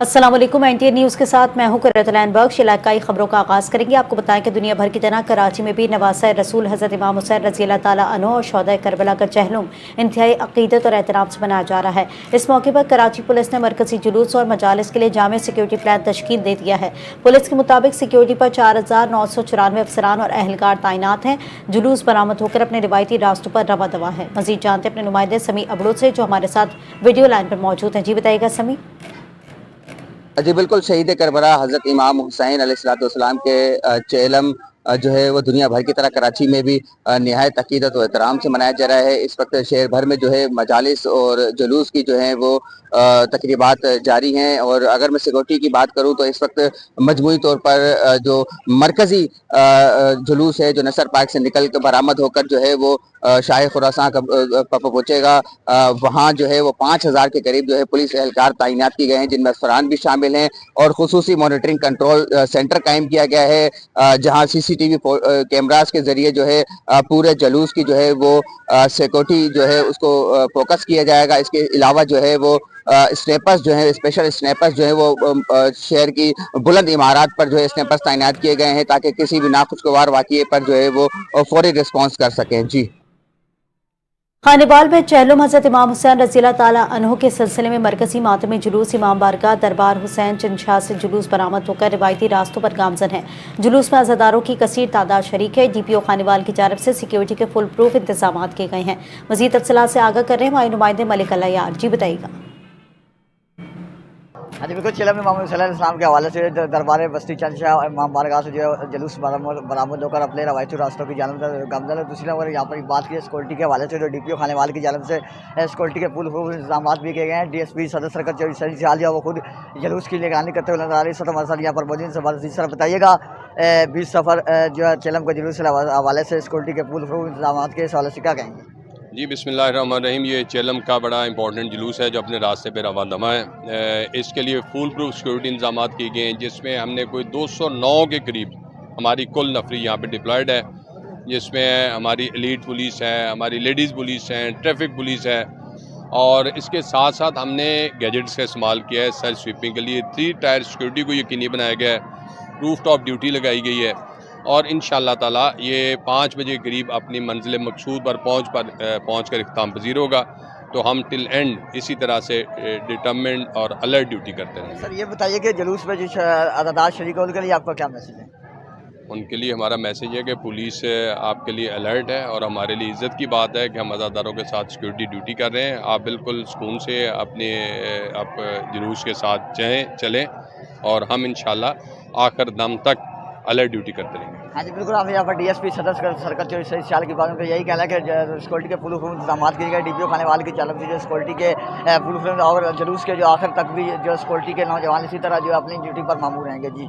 अस्सलाम वालेकुम। NTA news के साथ मैं हूं कुर्रतुल बख्श। इलाकाई खबरों का आगाज़ करेंगे। आपको बताएं कि दुनिया भर की तरह कराची में भी नवासा रसूल हज़रत इमाम हुसैन रज़ी अल्लाह ताला अन्हु और शोहदा करबला का चहलुम इंतहाई अक़ीदत और एहतराम से मनाया जा रहा है। इस मौके पर कराची पुलिस ने मरकजी जुलूस और मजालिस के लिए जामे सिक्योरिटी प्लान तश्कील दे दिया है। पुलिस के मुताबिक सिक्योरिटी पर 4,994 अफसरान और अहलकार तैनात हैं। जुलूस बरामद होकर अपने रिवायती रास्तों पर रवा दवा है। मज़ीद जानते अपने नुमाइंदे समी अबड़ो से, जो हमारे साथ वीडियो लाइन पर मौजूद हैं। जी बताइएगा समी। जी बिल्कुल, शहीद करबला हज़रत इमाम हुसैन अलैहिस्सलाम के चेलम जो है वो दुनिया भर की तरह कराची में भी निहायत अक़ीदत व एहतराम से मनाया जा रहा है। इस वक्त शहर भर में जो है मजालिस और जुलूस की जो है वो तकरीबात जारी हैं। और अगर मैं सिक्योरिटी की बात करूँ तो इस वक्त मजमूई तौर पर जो मरकज़ी जुलूस है जो नसर पार्क से निकल कर बरामद होकर जो है वो शाह खुरासां पहुँचेगा, वहाँ जो है वो 5,000 के करीब जो है पुलिस एहलकार तैनात किए गए हैं, जिनमें अफसरान भी शामिल हैं। और खुसूसी मॉनिटरिंग कंट्रोल सेंटर कायम किया गया है, जहाँ सीसीटीवी कैमरास के जरिए जो है पूरे जुलूस की जो है वो सिक्योरिटी जो है उसको फोकस किया जाएगा। इसके अलावा जो है वो स्नैपर्स जो है, स्पेशल स्नैपर्स जो है वो शहर की बुलंद इमारत पर जो है स्नैपर्स तैनात किए गए हैं, ताकि किसी भी नाखुशगवार वाक़ये पर जो है वो फौरी रिस्पॉन्स कर सकें। जी खानेवाल में चहलुम हज़रत इमाम हुसैन रज़ी अल्लाह ताला अन्हु के सिलसिले में मरकजी मातमी जुलूस इमाम बारगाह दरबार हुसैन चंदशाह से जुलूस बरामद होकर रिवायती रास्तों पर गामजन है। जुलूस में अज़ादारों की कसीर तादाद शरीक है। डीपीओ खानेवाल की जानब से सिक्योरिटी के फुल प्रूफ इंतजाम किए गए हैं। मज़ीद तफसीलात से आगाह कर रहे हैं हमारे नुमाइंदे मलिक अल्लाह। जी बताइएगा। हाँ जी बिल्कुल, चेलम इमाम हुसैन के हवाले से दरबार बस्ती चंदशाह इमाम बारगाह से जो है जुलूस बरामद होकर अपने रवायती रास्तों की जानब गामजन है। दूसरी नंबर यहाँ पर बात की सिक्योरिटी के हवाले से जो डीपीओ खानेवाल की जानब से सिक्योरिटी के पुल इंतजाम भी किए गए हैं। डीएसपी सदर सरकत जो सही वो खुद जुलूस की निगरानी करते हुए नजर आ रही है। सर मरसल यहाँ पर मौजूद सर बताइएगा 20 सफ़र जो है चेलम के जुलूस के हवाले से सिक्योरिटी के पुल इंतजाम के हवाले से क्या कहेंगे? जी बिस्मिल्लाहिर्रहमानिर्रहीम। ये चेलम का बड़ा इंपॉर्टेंट जुलूस है जो अपने रास्ते पे रवा दमा है। इसके लिए फुल प्रूफ सिक्योरिटी इंतजाम किए गए हैं, जिसमें हमने कोई 209 के करीब हमारी कुल नफरी यहाँ पे डिप्लॉयड है, जिसमें हमारी एलीट पुलिस है, हमारी लेडीज़ पुलिस है, ट्रैफिक पुलिस है। और इसके साथ साथ हमने गैजेट्स का इस्तेमाल किया है सर्च स्वीपिंग के लिए। 3 टायर सिक्योरिटी को यकीनी बनाया गया है। रूफ टॉप ड्यूटी लगाई गई है और इंशाअल्लाह ताला ये 5 बजे करीब अपनी मंजिल मकसूद पर पहुँच कर इख्तिताम पजीर होगा। तो हम टिल एंड इसी तरह से डिटर्मिन्ड और अलर्ट ड्यूटी करते रहेंगे। सर ये बताइए कि जुलूस में जो अदादार शरीक है उनके लिए आपका क्या मैसेज है? उनके लिए हमारा मैसेज है कि पुलिस आपके लिए अलर्ट है और हमारे लिए इज़्ज़त की बात है कि हम अज़ादारों के साथ सिक्योरिटी ड्यूटी कर रहे हैं। आप बिल्कुल सुकून से अपने आप जुलूस के साथ चलें और हम इंशाअल्लाह आखिर दम तक अलर्ट ड्यूटी करते रहेंगे। हाँ जी बिल्कुल, आप यहाँ पर डीएसपी सदस्य सरकत जो सही साल की बात में यही कहना है कि सिक्योरिटी के पुल इंतजाम किए गए। डीपीओ खानेवाल की जानब से जो सिक्योरिटी के पुल और जुलूस के जो आखिर तक भी जो सिक्योरिटी के नौजवान इसी तरह जो अपनी ड्यूटी पर मामूर रहेंगे। जी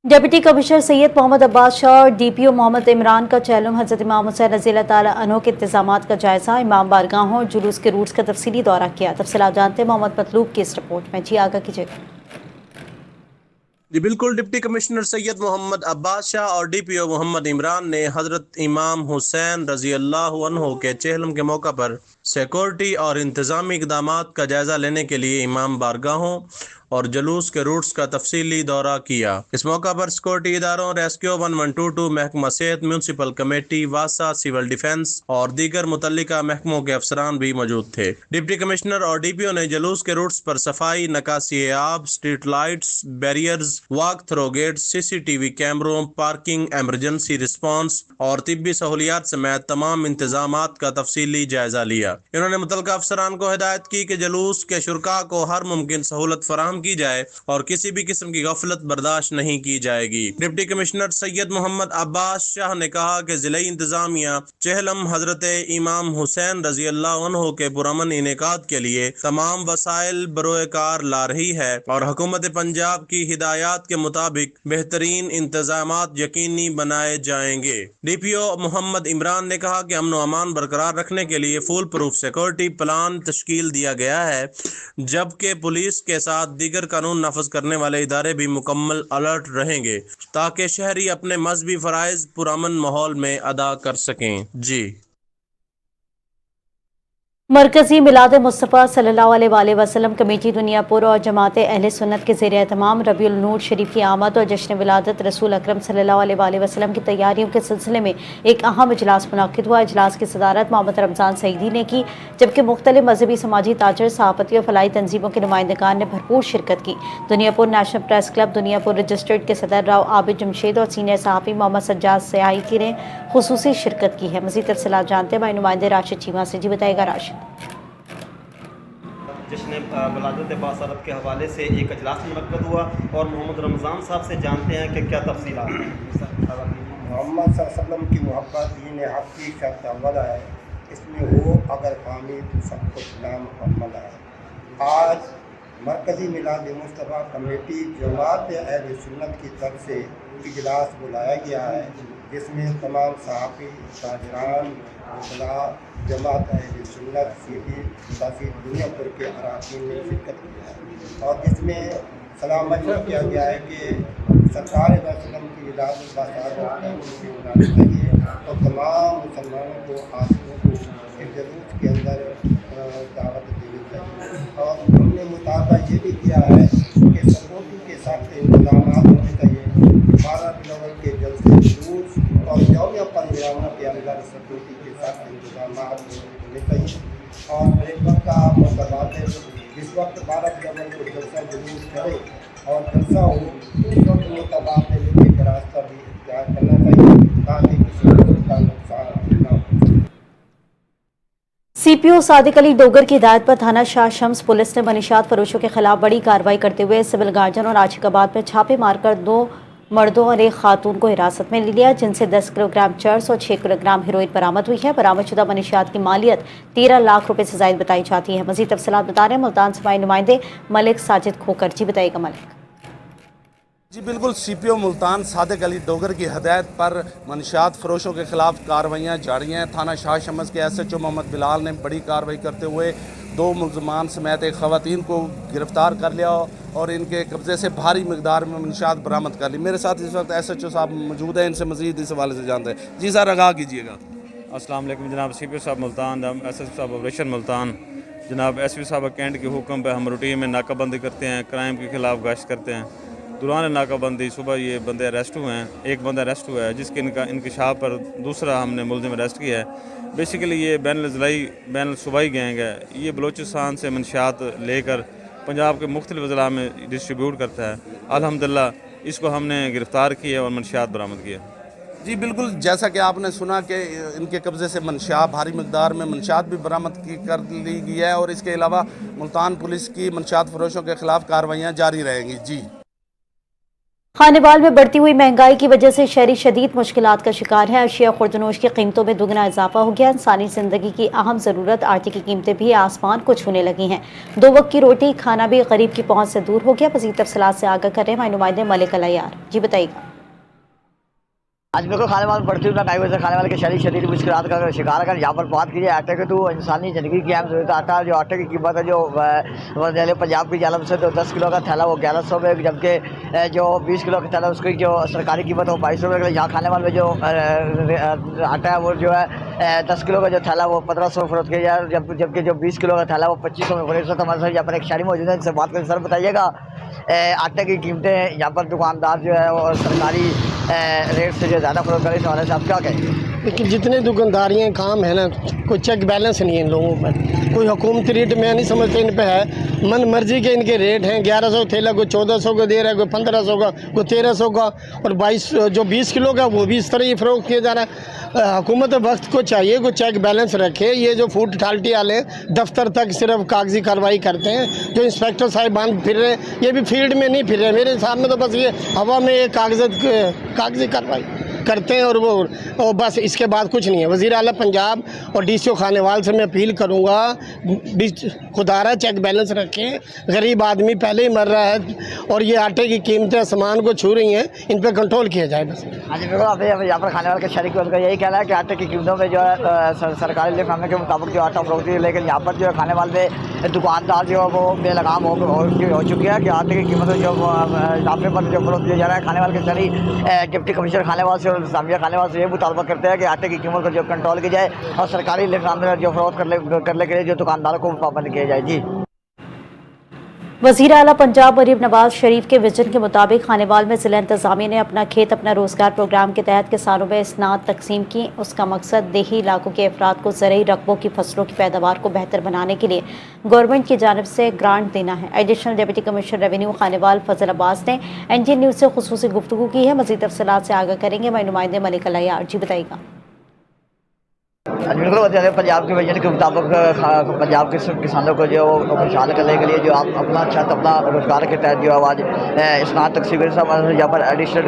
डिप्टी कमिश्नर सैयद मोहम्मद अब्बास शाह और डीपीओ मोहम्मद इमरान का चहलुम हज़रत इमाम हुसैन रज़ी अल्लाह ताला अन्हु के इंतजामात का जायजा, इमाम बारगाहों और जुलूस के रूट्स का तफसीली दौरा किया। तफसीलात जानते हैं मोहम्मद मतलूब की इस रिपोर्ट में। जी आगाह कीजिएगा। जी बिल्कुल, डिप्टी कमिश्नर सैयद मोहम्मद अब्बास शाह और डीपीओ मोहम्मद इमरान ने हजरत इमाम हुसैन रजी अल्लाह अन्हु के चहलम के मौका पर सिक्योरिटी और इंतजामी इकदाम का जायजा लेने के लिए इमाम बारगाहों और जुलूस के रूट्स का तफसीली दौरा किया। इस मौका पर सिक्योरिटी इदारों रेस्क्यू 1122, महकमा सेहत, म्यूनसिपल कमेटी, वासा, सिविल डिफेंस और दीगर मुतल्लिका महकमों के अफसरान भी मौजूद थे। डिप्टी कमिश्नर और डीपीओ ने जुलूस के रूट्स पर सफाई, नकासी आब, street lights, barriers, walk through gate, CCTV कैमरों, पार्किंग, एमरजेंसी रिस्पॉन्स और तिब्बी सहूलियात समेत तमाम इंतजामात का तफसीली जायजा लिया। इन्होंने मुतल्लिका अफसरान को हिदायत की कि जुलूस के शुरका को हर मुमकिन सहूलत फराहम की जाए और किसी भी किस्म की गफलत बर्दाश्त नहीं की जाएगी। डिप्टी कमिश्नर सैयद मोहम्मद अब्बास शाह ने कहा कि जिले इंतजामिया चहलम हजरत इमाम हुसैन रजी अल्लाह अन्हु के पुरअमन इनेकाद के लिए तमाम वसाइल बरोएकार ला रही है और हुकूमत पंजाब की हिदायत के मुताबिक बेहतरीन इंतजामात यकीनी बनाए जाएंगे। डीपीओ मोहम्मद इमरान ने कहा कि अमन व अमान बरकरार रखने के लिए फुल प्रूफ सिक्योरिटी प्लान तश्कील दिया गया है, जबकि पुलिस के साथ दीगर कानून नाफज करने वाले इदारे भी मुकम्मल अलर्ट रहेंगे ताकि शहरी अपने मजहबी फराइज पुरअमन माहौल में अदा कर सकें। जी मरकजी मिलाद मुस्तफ़ा सल्लल्लाहु अलैहि वसल्लम कमेटी दुनियापुर और जमात अहले सुन्नत के ज़ेर एहतमाम रबीउल नूर शरीफ की आमद और जश्न विलादत रसूल अकरम सल्लल्लाहु अलैहि वसल्लम की तैयारियों के सिलसिले में एक अहम इजलास मुनक़्क़िद हुआ। इजलास की सदारत मोहम्मद रमज़ान सईदी ने की, जबकि मुख्तलिफ मजहबी समाजी ताजर, सहाफ़ती और फलाही तंजीमों के नुमाइंदगान ने भरपूर शिरकत की। Duniyapur national press club Duniyapur registered के सदर राव आबिद जमशेद और सीनियर सहाफ़ी मोहम्मद सज्जाद सयाइती ने खुसूसी शिरकत की है। मज़ीद तफ़सीलात जानते हैं नुमाइंदे राशिद चीमा से। जी बताएगा राशिद। जश्न वलादत बासरत के हवाले से एक अजलास मुनक़्क़िद हुआ और मोहम्मद रमज़ान साहब से जानते हैं कि क्या तफसीलात हैं। मोहम्मद सल्लल्लाहु अलैहि वसल्लम की मोहब्बत दीन हक़ की शर्त अव्वल है, इसमें हो अगर हामी तो सब कुछ नाम मुकम्मल है। आज मरकज़ी मिलाद मुस्तफ़ा कमेटी जमात अहले सुन्नत की तरफ से इजलास बुलाया गया है, जिसमें तमाम सहाफ़ी, ताजरान, उलमा, जमात अहले सुन्नत सीधी मुतासिर दुनियापुर के अराकीन ने शिरकत की है और जिसमें सलाम मशवरा किया गया है कि सरकार वसल्लम की विलादत बासारत चाहिए और तमाम मुसलमानों को आसियों को इस जलूस के अंदर दावत देनी चाहिए। और हमने मुतालबा ये भी किया है कि सपोर्टी के साथ इंतजाम होने चाहिए। 12 नवंबर के जलसे जुलूस और यौमिया पंजाबों के अंदर सपोर्टी के साथ इंतजाम होने चाहिए। और मेरे वक्त का मुताबात है, जिस वक्त 12 नवंबर को जलसा जुलूस करे और जलसा हो, उस वक्त मुताबात लोगों का रास्ता भी इख्तियार करना चाहिए ताकि किसी का नुकसान न हो। सीपीओ सादिक अली डोगर की हिदायत पर थाना शाह शम्स पुलिस ने मनीषात फरोशों के खिलाफ बड़ी कार्रवाई करते हुए सिविल गार्डन और आशिकाबाद में छापे मारकर 2 मर्दों और एक खातून को हिरासत में ले लिया, जिनसे 10 किलोग्राम चर्स और 6 किलोग्राम हेरोइन बरामद हुई है। बरामदशुदा मनीषात की मालियत 13 लाख रुपए से ज़ायद बताई जाती है। मज़ीद तफ़सीलात बता रहे हैं मुल्तान से नुमाइंदे मलिक साजिद खोकर। जी बताइएगा मलिक। जी बिल्कुल, सीपीओ मुल्तान सादिक अली डोगर की हदायत पर मनशियात फरोशों के खिलाफ कार्रवाइयाँ जारी हैं। थाना शाह शम्स के SHO मोहम्मद बिलाल ने बड़ी कार्रवाई करते हुए 2 मुलजमान समेत एक ख़वातीन को गिरफ़्तार कर लिया और इनके कब्ज़े से भारी मकदार में मनशियात बरामद कर ली। मेरे साथ इस वक्त SHO साहब मौजूद हैं, इनसे मज़ीद इस हवाले से जानते हैं। जी सर, आगाह कीजिएगा। अस्सलाम वालेकुम जनाब। सीपीओ साहब मुल्तान, SHO साहब ऑपरेशन मुल्तान, जनाब SPO साहब कैंट के हुक्म पर हम रूटीन में नाकाबंदी करते हैं, क्राइम के ख़िलाफ़ गश्त करते हैं। दौरान नाकाबंदी सुबह ये बंदे अरेस्ट हुए हैं, एक बंदा अरेस्ट हुआ है जिसके इंकशाफ पर दूसरा हमने मुलजिम अरेस्ट किया है। बेसिकली ये बैन सूबाई गैंग है, ये बलूचिस्तान से मनशियात लेकर पंजाब के मुख्तलिफ ज़िला में डिस्ट्रीब्यूट करता है। अल्हम्दुलिल्लाह इसको हमने गिरफ़्तार किया और मनशियात बरामद किया। जी बिल्कुल, जैसा कि आपने सुना कि इनके कब्ज़े से मनशियात, भारी मकदार में मनशियात भी बरामद कर ली गई है और इसके अलावा मुल्तान पुलिस की मनशियात फरोशों के खिलाफ कार्रवाइयाँ जारी रहेंगी। जी, खानेवाल में बढ़ती हुई महंगाई की वजह से शहरी शदीद मुश्किलात का शिकार है। अशिया खुर्दनोश की कीमतों में दुगना इजाफा हो गया। इंसानी ज़िंदगी की अहम ज़रूरत आटे की कीमतें भी आसमान को छूने लगी हैं। 2 वक्त की रोटी खाना भी गरीब की पहुंच से दूर हो गया। मज़ीद तफ़सीलात से आगाह कर रहे हैं नुमाइंदे मलिक अलायार। जी बताइएगा। आज मेरे को खाने वाले बढ़ती हुई महंगाई वजह से खाने वाले के शरीर शदीद मुश्किलात का शिकार। अगर यहाँ पर बात की जाए आटे की, तो इंसानी ज़िंदगी की अहम ज़रूरत आटा, जो आटे की कीमत है जो पंजाब की जानिब से तो 10 किलो का थैला वो 1100 में, जबकि जो 20 किलो का थैला उसकी जो सरकारी कीमत है वो 2200 रुपये। यहाँ खाने वाले में जो आटा है वो जो है 10 किलो का जो थैला वो 1500 फरोख्त किया जाए, जबकि जो 20 किलो का थैला वो 2500 में फरोख्त। हमारे साथ यहाँ पर एक शहरी मौजूद है, इनसे बात करें। सर बताइएगा, आटे की कीमतें यहाँ पर दुकानदार जो है और सरकारी रेट से जो ज़्यादा फरोख्त करे, इस हवाले से आप क्या कहेंगे? लेकिन जितने दुकानदारियाँ काम है ना, कोई चेक बैलेंस नहीं है इन लोगों पर। कोई हुकूमती रेट मैं नहीं समझता इन पे है, मन मर्जी के इनके रेट हैं। 1100 थैला कोई 1400 का दे रहा है, कोई 1500 का, कोई 1300 का, और 20 किलो का वो भी इस तरह ही फ़रोख्त किया जा रहा है। हुकूमत वक्त को चाहिए कोई चेक बैलेंस रखे। ये जो फूड अथॉरिटी वाले दफ्तर तक सिर्फ कागजी कार्रवाई करते हैं, जो इंस्पेक्टर साहिबान फिर रहे हैं ये भी फील्ड में नहीं फिर रहे। मेरे हिसाब में तो बस ये हवा में एक कागजी कार्रवाई करते हैं और बस इसके बाद कुछ नहीं है। वज़ीर आला पंजाब और DCO खानेवाल से मैं अपील करूँगा, खुदारा चेक बैलेंस रखें। गरीब आदमी पहले ही मर रहा है और ये आटे की कीमतें आसमान को छू रही हैं, इन पर कंट्रोल किया जाए बस। हाँ जी, बिल्कुल। अभी यहाँ पर खाने वाले के शरीक का यही कहना है कि आटे की कीमतों में जो है सरकारी लिफामे के मुताबिक जो आटा फरोख्त है, लेकिन यहाँ पर जो है खाने वाले दुकानदार जो है वो बेलगाम हो चुके हैं कि आटे की कीमतों जो इजाफे पर जो फरोख्त किया जा रहा है। खाने वाले के शहरी डिप्टी कमिश्नर खाने वाले से जामिया खाने वाले से ये मुतालबा करते हैं कि आटे की कीमत को जो कंट्रोल की जाए और सरकारी निज़ाम में जो फरोख्त करने के लिए जो दुकानदारों को पाबंद किया जाए। जी। वज़ीर आला पंजाब मरीम नवाज शरीफ के विजन के मुताबिक खानेवाल में ज़िला इंतज़ामिया ने अपना खेत अपना रोज़गार प्रोग्राम के तहत किसानों में इसनाद तकसीम की। उसका मकसद देही इलाकों के अफराद को ज़रई रकबों की फसलों की पैदावार को बेहतर बनाने के लिए गवर्नमेंट की जानिब से ग्रांट देना है। Additional deputy commissioner revenue Khanewal Fazal Abbas ने NJ न्यूज़ से खुसूसी गुफ्तगू की है। मज़ीद तफसीलात से आगाह करेंगे हमारे नुमाइंदे मलिक अलायार जी। बताइएगा। पंजाब के विजन के मुताबिक पंजाब के किसानों को जो खुशहाल करने के लिए जो आप अपना छत अपना रोजगार के तहत जो आज स्नात तकसीम यहाँ पर एडिशनल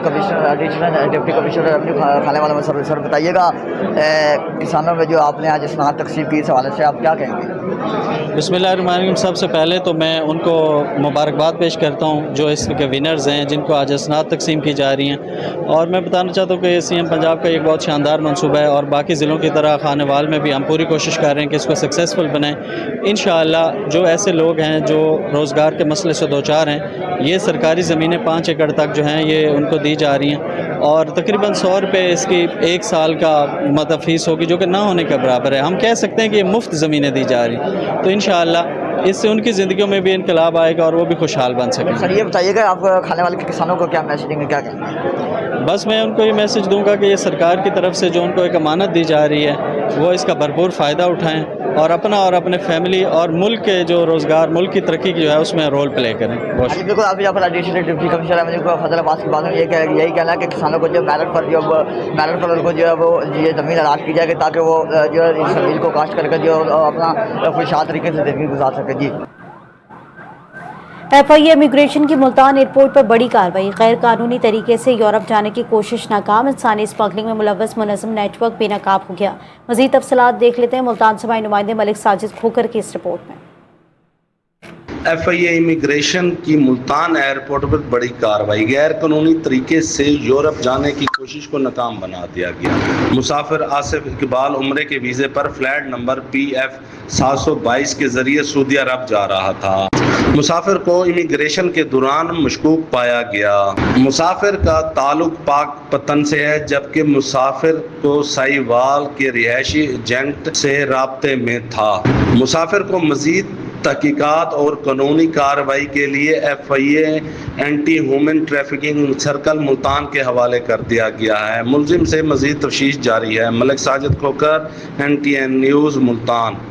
डिप्टी कमिश्नर रेवेन्यू खाने वाले सर बताइएगा किसानों में जो आपने आज स्नात तकसीम की, इस हवाले से आप क्या कहेंगे? बिस्मिल्लाहिर्रहमानिर्रहीम। सबसे पहले तो मैं उनको मुबारकबाद पेश करता हूँ जो इसके विनर्स हैं, जिनको आज स्नात तकसीम की जा रही हैं। और मैं बताना चाहता हूँ कि CM पंजाब का एक बहुत शानदार मनसूबा है और बाकी ज़िलों की तरह खानेवाल में भी हम पूरी कोशिश कर रहे हैं कि इसको सक्सेसफुल बनाएं। इंशाअल्लाह जो ऐसे लोग हैं जो रोज़गार के मसले से दो चार हैं, ये सरकारी ज़मीनें 5 एकड़ तक जो हैं ये उनको दी जा रही हैं और तकरीबन 100 रुपये इसकी 1 साल का मतलब फ़ीस होगी, जो कि ना होने के बराबर है। हम कह सकते हैं कि ये मुफ्त ज़मीनें दी जा रही हैं। तो इंशाअल्लाह इससे उनकी ज़िंदगियों में भी इनकलाब आएगा और वो भी खुशहाल बन सकेंगे। सर ये बताइएगा आप खाने वाले के किसानों को क्या मैसेज देंगे, क्या कहेंगे? बस मैं उनको ये मैसेज दूंगा कि ये सरकार की तरफ से जो उनको एक अमानत दी जा रही है वो इसका भरपूर फ़ायदा उठाएं और अपना और अपने फैमिली और मुल्क के जो रोज़गार, मुल्क की तरक्की जो है उसमें रोल प्ले करें। बिल्कुल। आप यहाँ पर एडिशनल डिप्टी कमिश्नर रेवेन्यू को फजल अब्बास की बात में यही कहना है कि किसानों को जो मेरिट पर उनको जो है वो ये ज़मीन अलाट की जाएगी ताकि वो जो है इस ज़मीन को काश्त करके जो अपना खुशहाल तरीके से ज़िंदगी गुजार सके। जी। FIA इमिग्रेशन की मुल्तान एयरपोर्ट पर बड़ी कार्रवाई। गैर कानूनी तरीके से यूरोप जाने की कोशिश नाकाम। इंसानी स्मगलिंग में मुलव्वस मुनज़्ज़म नेटवर्क बेनकाब हो गया। मज़ीद तफसीलात देख लेते हैं मुल्तान से हमारे नुमाइंदे मलिक साजिद खोकर की इस रिपोर्ट में। FIA इमिग्रेशन की मुल्तान एयरपोर्ट पर बड़ी कार्रवाई। गैर कानूनी तरीके से यूरोप जाने की कोशिश को नाकाम बना दिया गया। मुसाफिर आसिफ इकबाल उम्रे के वीज़े पर फ्लैट नंबर PF 722 के जरिए सऊदी अरब जा रहा था। मुसाफिर को इमिग्रेशन के दौरान मशकूक पाया गया। मुसाफिर का ताल्लुक पाक पतन से है, जबकि मुसाफिर को साहिवाल के रिहायशी एजेंट से राब्ते में था। मुसाफिर को मजीद तहकीकात और कानूनी कार्रवाई के लिए FIA anti human trafficking circle Multan के हवाले कर दिया गया है। मुलजिम से मजीद तफ्तीश जारी है। Malik Sajid Khokar, NTN news Multan.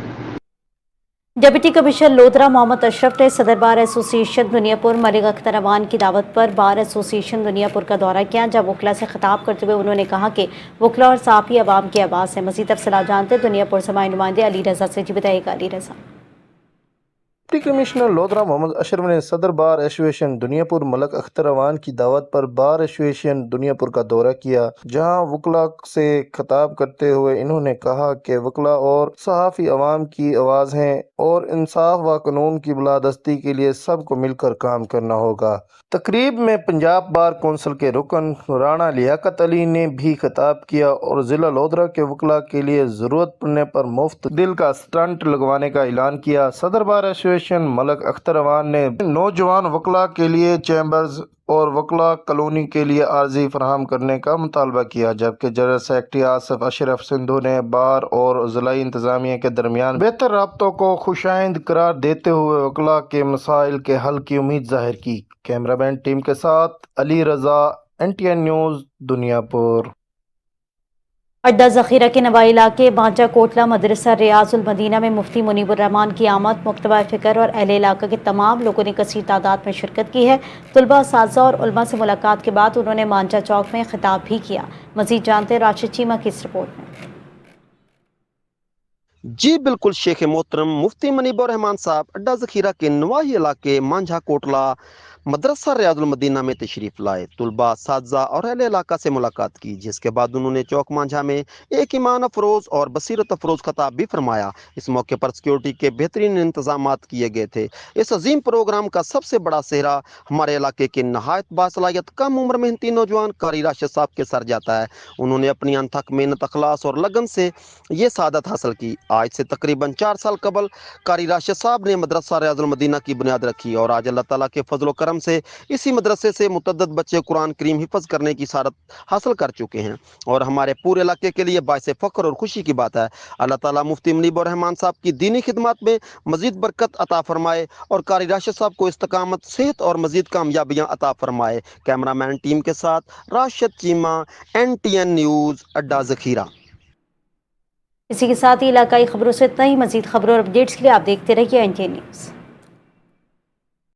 Deputy commissioner Lodhran Mohammad Ashraf ने सदर बार एसोसिएशन दुनियापुर मलिक अख्तर अवान की दावत पर बार एसोसिएशन दुनियापुर का दौरा किया। जब वकला से खिताब करते हुए उन्होंने कहा कि वकला और साफ़ी अवाम की आवाज़ है। मज़ीद तफसीलात जानते दुनियापुर से हमारे नुमाइंदे अली रज़ा से। जी बताइएगा अली रज़ा। डिप्टी कमिश्नर लोधरा मोहम्मद अशरफ ने सदर बार एसोसिएशन दुनियापुर मलिक अख्तर अवान की दावत पर बार एसोसिएशन दुनियापुर का दौरा किया, जहां वकला से खिताब करते हुए इन्होंने कहा कि वकला और सहाफ़ी अवाम की आवाज़ हैं और इंसाफ व कानून की बलादस्ती के लिए सबको मिलकर काम करना होगा। तकरीब में पंजाब बार कौंसिल के रुकन राणा लियाकत अली ने भी खिताब किया और ज़िला लोधरा के वकला के लिए ज़रूरत पड़ने पर मुफ्त दिल का स्टंट लगवाने का ऐलान किया। सदर बार एसोसिएशन मलिक अख्तर अवान ने नौजवान वकला के लिए चैम्बर्स और वकला कॉलोनी के लिए आर्जी फराहम करने का मुतालबा किया, जबकि जनरल सेक्रेटरी आसिफ अशरफ सिंधु ने बार और ज़िलाई इंतज़ामिया के दरमियान बेहतर राब्तों को खुशाइंद करार देते हुए वकला के मसाइल के हल की उम्मीद जाहिर की। कैमरामैन टीम के साथ अली रज़ा, NTN न्यूज़ दुनियापुर। अड्डा ज़ख़ीरा के नवाई इलाके बांचा कोटला मदरसा रियाजुल मदीना में मुफ्ती मुनीबुर रहमान की आमद। मुक्तबा फ़िक्र और अहले इलाका के तमाम लोगों ने कसीर तादाद में शिरकत की है। तलबा, असातिज़ा और उलमा से मुलाकात के बाद उन्होंने मांझा चौक में खिताब भी किया। मज़ीद जानते राशिद चीमा की इस रिपोर्ट में। जी बिल्कुल, शेख मोहतरम मुफ्ती मुनीबुर रहमान साहब अड्डा ज़ख़ीरा के नवाही इलाके मांझा कोटला मदरसा रियाजुल मदीना में तशरीफ़ लाए। तुलबा, साज़ा और अहले इलाका से मुलाकात की, जिसके बाद उन्होंने चौक मांझा में एक ईमान अफरोज़ और बसीरत अफरोज़ खताब भी फरमाया। इस मौके पर सिक्योरिटी के बेहतरीन इंतजामात किए गए थे। इस अजीम प्रोग्राम का सबसे बड़ा सेहरा हमारे इलाके के नहायत बासलाहियत कम उम्र मेहनती नौजवान कारी राशिद साहब के सर जाता है। उन्होंने अपनी अनथक मेहनत, अखलास और लगन से ये सादत हासिल की। आज से तकरीबन 4 साल कबल कारी राशिद साहब ने मदरसा रियाजुल मदीना की बुनियाद रखी और आज अल्लाह ताला के फजल करम کرم سے اسی مدرسے سے متعدد بچے قرآن کریم حفظ کرنے کی سعادت حاصل کر چکے ہیں اور ہمارے پورے علاقے کے لیے باعث فخر اور خوشی کی بات ہے۔ اللہ تعالیٰ مفتی منیب الرحمان صاحب کی دینی خدمات میں مزید برکت عطا فرمائے اور قاری راشد صاحب کو استقامت، صحت اور مزید کامیابیاں عطا فرمائے۔ کیمرہ مین ٹیم کے ساتھ راشد چیمہ، NTN نیوز، اڈا ذخیرہ۔ اسی کے ساتھ ہی علاقائی خبروں سے اتنا ہی۔ مزید خبروں اور اپڈیٹس کے لیے آپ دیکھتے رہیے NTN نیوز۔